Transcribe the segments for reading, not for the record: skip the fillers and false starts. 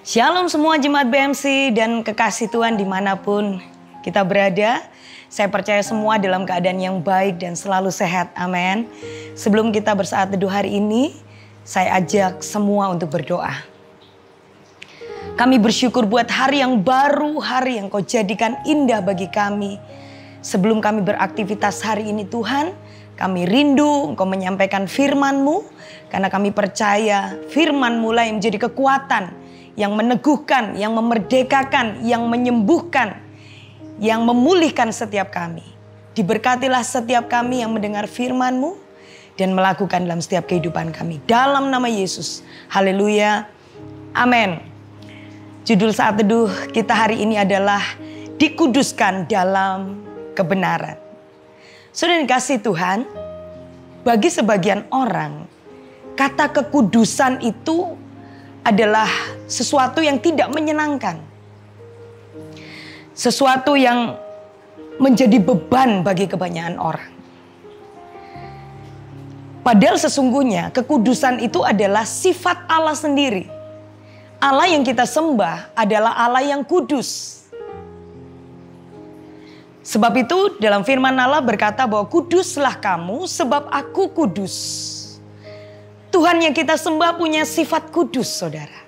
Shalom semua jemaat BMC dan kekasih Tuhan dimanapun kita berada. Saya percaya semua dalam keadaan yang baik dan selalu sehat. Amin. Sebelum kita bersaat teduh hari ini, saya ajak semua untuk berdoa. Kami bersyukur buat hari yang baru, hari yang Kau jadikan indah bagi kami. Sebelum kami beraktivitas hari ini Tuhan, kami rindu Engkau menyampaikan firman-Mu. Karena kami percaya firman-Mu lah yang menjadi kekuatan, yang meneguhkan, yang memerdekakan, yang menyembuhkan, yang memulihkan setiap kami. Diberkatilah setiap kami yang mendengar firman-Mu dan melakukan dalam setiap kehidupan kami. Dalam nama Yesus. Haleluya. Amin. Judul saat teduh kita hari ini adalah dikuduskan dalam kebenaran. Saudara dikasih Tuhan, bagi sebagian orang, kata kekudusan itu adalah sesuatu yang tidak menyenangkan. Sesuatu yang menjadi beban bagi kebanyakan orang. Padahal sesungguhnya kekudusan itu adalah sifat Allah sendiri. Allah yang kita sembah adalah Allah yang kudus. Sebab itu dalam firman Allah berkata bahwa kuduslah kamu sebab aku kudus. Tuhan yang kita sembah punya sifat kudus, saudara.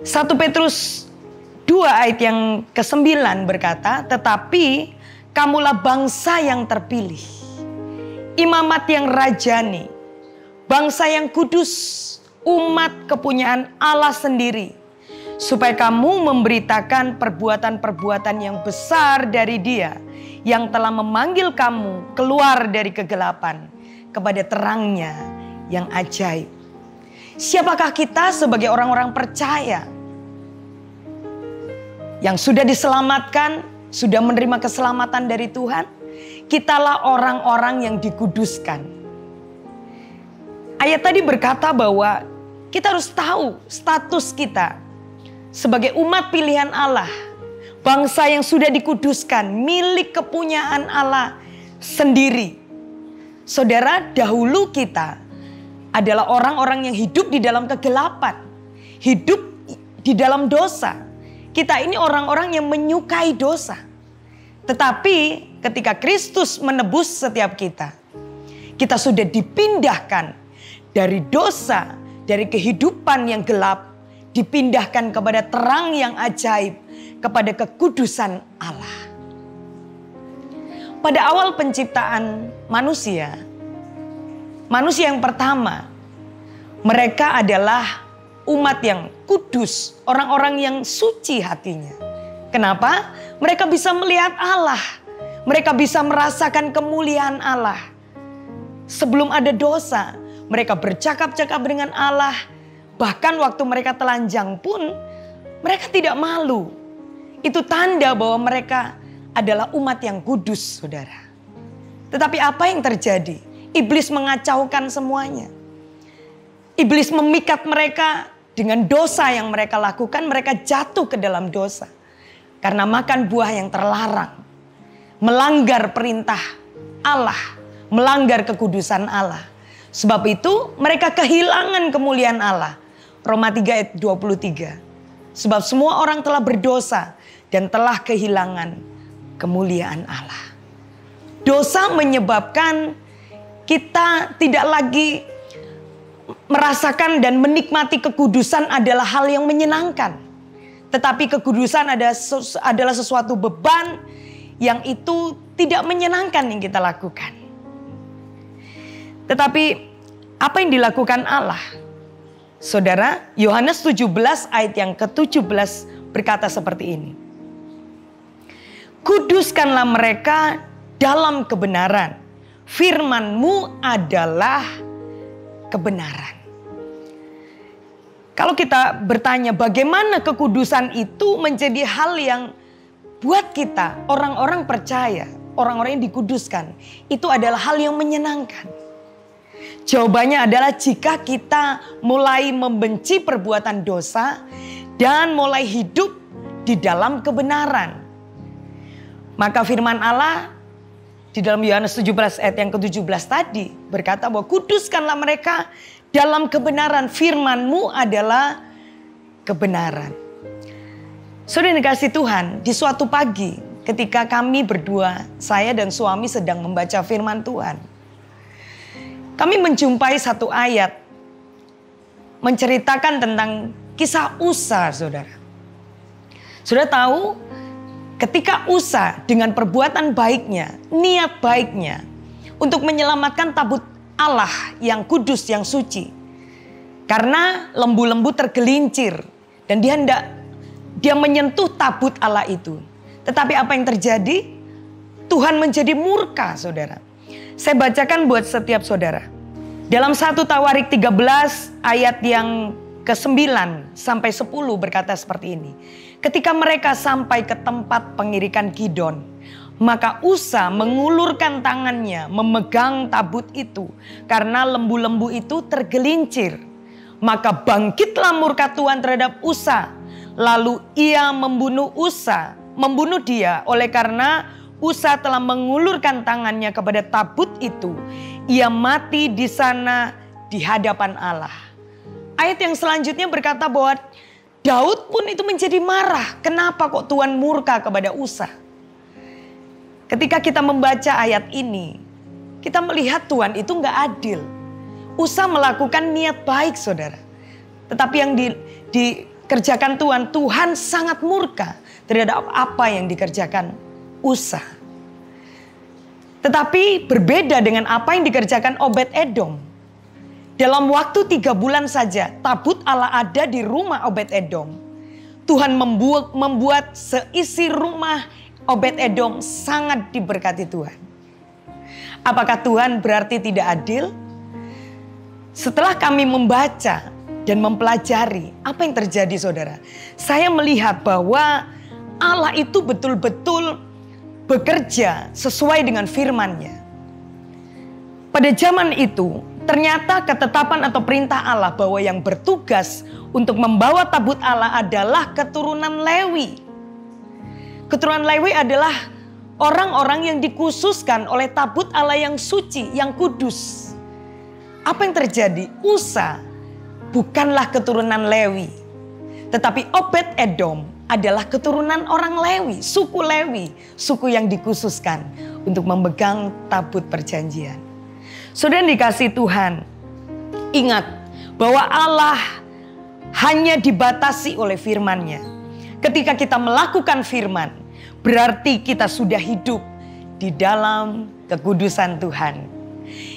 1 Petrus 2 ayat yang ke-9 berkata, tetapi kamulah bangsa yang terpilih, imamat yang rajani, bangsa yang kudus, umat kepunyaan Allah sendiri, supaya kamu memberitakan perbuatan-perbuatan yang besar dari Dia yang telah memanggil kamu keluar dari kegelapan kepada terangnya yang ajaib. Siapakah kita sebagai orang-orang percaya yang sudah diselamatkan, sudah menerima keselamatan dari Tuhan? Kitalah orang-orang yang dikuduskan. Ayat tadi berkata bahwa kita harus tahu status kita sebagai umat pilihan Allah, bangsa yang sudah dikuduskan, milik kepunyaan Allah sendiri. Saudara, dahulu kita adalah orang-orang yang hidup di dalam kegelapan, hidup di dalam dosa. Kita ini orang-orang yang menyukai dosa. Tetapi ketika Kristus menebus setiap kita, kita sudah dipindahkan dari dosa, dari kehidupan yang gelap, dipindahkan kepada terang yang ajaib, kepada kekudusan Allah. Pada awal penciptaan manusia yang pertama, mereka adalah umat yang kudus, orang-orang yang suci hatinya. Kenapa? Mereka bisa melihat Allah, mereka bisa merasakan kemuliaan Allah. Sebelum ada dosa, mereka bercakap-cakap dengan Allah. Bahkan waktu mereka telanjang pun, mereka tidak malu. Itu tanda bahwa mereka adalah umat yang kudus, saudara. Tetapi apa yang terjadi? Iblis mengacaukan semuanya. Iblis memikat mereka dengan dosa yang mereka lakukan. Mereka jatuh ke dalam dosa karena makan buah yang terlarang, melanggar perintah Allah, melanggar kekudusan Allah. Sebab itu mereka kehilangan kemuliaan Allah. Roma 3 ayat 23. Sebab semua orang telah berdosa dan telah kehilangan kemuliaan Allah. Dosa menyebabkan kita tidak lagi merasakan dan menikmati kekudusan adalah hal yang menyenangkan. Tetapi kekudusan adalah sesuatu beban yang itu tidak menyenangkan yang kita lakukan. Tetapi apa yang dilakukan Allah? Saudara, Yohanes 17 ayat yang ke-17 berkata seperti ini. Kuduskanlah mereka dalam kebenaran. Firman-Mu adalah kebenaran. Kalau kita bertanya bagaimana kekudusan itu menjadi hal yang buat kita orang-orang percaya, orang-orang yang dikuduskan, itu adalah hal yang menyenangkan. Jawabannya adalah jika kita mulai membenci perbuatan dosa dan mulai hidup di dalam kebenaran. Maka firman Allah di dalam Yohanes 17 ayat yang ke-17 tadi berkata bahwa kuduskanlah mereka dalam kebenaran. Firman-Mu adalah kebenaran. Saudara yang dikasihi Tuhan, di suatu pagi ketika kami berdua, saya dan suami sedang membaca firman Tuhan, kami menjumpai satu ayat menceritakan tentang kisah Usa, saudara. Sudah tahu ketika Usa dengan perbuatan baiknya, niat baiknya untuk menyelamatkan tabut Allah yang kudus, yang suci. Karena lembu-lembu tergelincir dan dia menyentuh tabut Allah itu. Tetapi apa yang terjadi? Tuhan menjadi murka, saudara. Saya bacakan buat setiap saudara. Dalam 1 Tawarik 13 ayat yang ke-9 sampai 10 berkata seperti ini. Ketika mereka sampai ke tempat pengirikan Gidon, maka Usa mengulurkan tangannya memegang tabut itu karena lembu-lembu itu tergelincir. Maka bangkitlah murka Tuhan terhadap Usa. Lalu ia membunuh dia oleh karena Usa telah mengulurkan tangannya kepada tabut itu. Ia mati di sana di hadapan Allah. Ayat yang selanjutnya berkata bahwa Daud pun itu menjadi marah. Kenapa kok Tuhan murka kepada Usa? Ketika kita membaca ayat ini, kita melihat Tuhan itu nggak adil. Usa melakukan niat baik, saudara. Tetapi yang dikerjakan Tuhan sangat murka terhadap apa yang dikerjakan Usa. Tetapi berbeda dengan apa yang dikerjakan Obed-Edom. Dalam waktu 3 bulan saja tabut Allah ada di rumah Obed-Edom. Tuhan membuat seisi rumah Obed-Edom sangat diberkati Tuhan. Apakah Tuhan berarti tidak adil? Setelah kami membaca dan mempelajari apa yang terjadi, saudara, saya melihat bahwa Allah itu betul-betul bekerja sesuai dengan firman-Nya. Pada zaman itu, ternyata ketetapan atau perintah Allah bahwa yang bertugas untuk membawa tabut Allah adalah keturunan Lewi. Keturunan Lewi adalah orang-orang yang dikhususkan oleh tabut Allah yang suci, yang kudus. Apa yang terjadi? Usa bukanlah keturunan Lewi. Tetapi Obed-Edom adalah keturunan orang Lewi, suku yang dikhususkan untuk memegang tabut perjanjian. Saudara dikasih Tuhan, ingat bahwa Allah hanya dibatasi oleh firman-Nya. Ketika kita melakukan firman, berarti kita sudah hidup di dalam kekudusan Tuhan.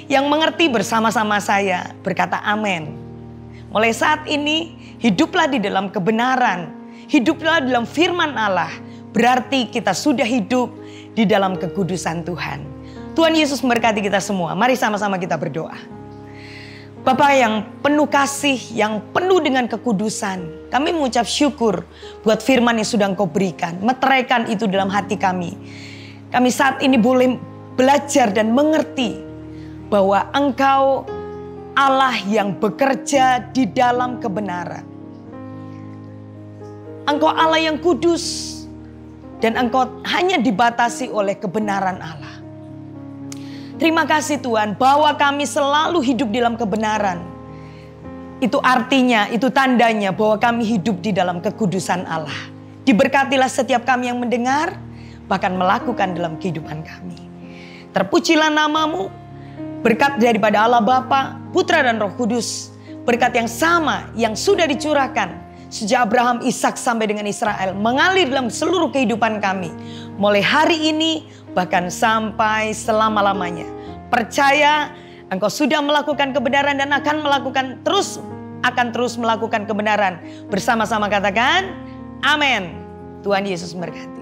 Yang mengerti bersama-sama saya berkata amin. Mulai saat ini hiduplah di dalam kebenaran, hiduplah dalam firman Allah. Berarti kita sudah hidup di dalam kekudusan Tuhan. Tuhan Yesus memberkati kita semua. Mari sama-sama kita berdoa. Bapa yang penuh kasih, yang penuh dengan kekudusan, kami mengucap syukur buat firman yang sudah Engkau berikan. Meteraikan itu dalam hati kami. Kami saat ini boleh belajar dan mengerti bahwa Engkau Allah yang bekerja di dalam kebenaran. Engkau Allah yang kudus dan Engkau hanya dibatasi oleh kebenaran Allah. Terima kasih Tuhan bahwa kami selalu hidup dalam kebenaran. Itu artinya, itu tandanya bahwa kami hidup di dalam kekudusan Allah. Diberkatilah setiap kami yang mendengar, bahkan melakukan dalam kehidupan kami. Terpujilah nama-Mu, berkat daripada Allah Bapa, Putra dan Roh Kudus. Berkat yang sama yang sudah dicurahkan sejak Abraham, Ishak sampai dengan Israel mengalir dalam seluruh kehidupan kami. Mulai hari ini bahkan sampai selama-lamanya. Percaya Engkau sudah melakukan kebenaran dan akan terus melakukan kebenaran. Bersama-sama katakan amin. Tuhan Yesus memberkati.